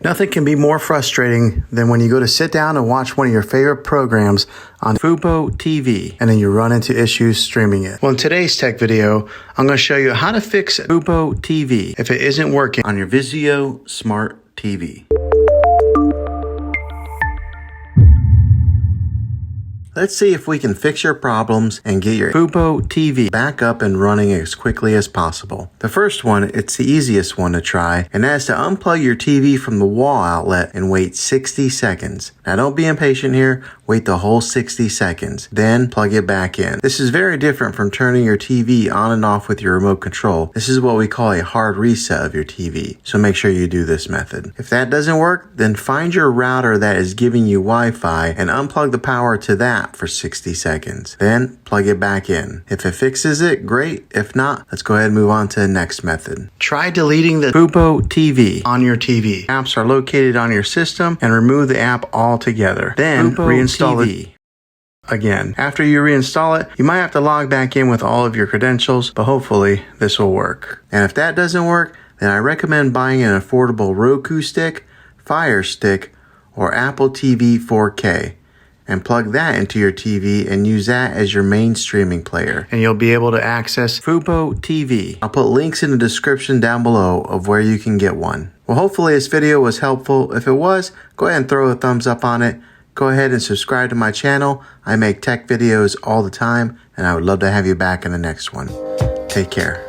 Nothing can be more frustrating than when you go to sit down and watch one of your favorite programs on FuboTV and then you run into issues streaming it. Well, in today's tech video, I'm going to show you how to fix FuboTV if it isn't working on your Vizio Smart TV. Let's see if we can fix your problems and get your FuboTV back up and running as quickly as possible. The first one, it's the easiest one to try, and that's to unplug your TV from the wall outlet and wait 60 seconds. Now don't be impatient here, wait the whole 60 seconds, then plug it back in. This is very different from turning your TV on and off with your remote control. This is what we call a hard reset of your TV, so make sure you do this method. If that doesn't work, then find your router that is giving you Wi-Fi and unplug the power to that for 60 seconds. Then plug it back in. If it fixes it, great. If not, let's go ahead and move on to the next method. Try deleting the FuboTV on your TV. Apps are located on your system and remove the app altogether. Then reinstall it again. After you reinstall it, you might have to log back in with all of your credentials, but hopefully this will work. And if that doesn't work, then I recommend buying an affordable Roku stick, Fire Stick, or Apple TV 4K. And plug that into your TV and use that as your main streaming player. And you'll be able to access FuboTV. I'll put links in the description down below of where you can get one. Well, hopefully this video was helpful. If it was, go ahead and throw a thumbs up on it. Go ahead and subscribe to my channel. I make tech videos all the time, and I would love to have you back in the next one. Take care.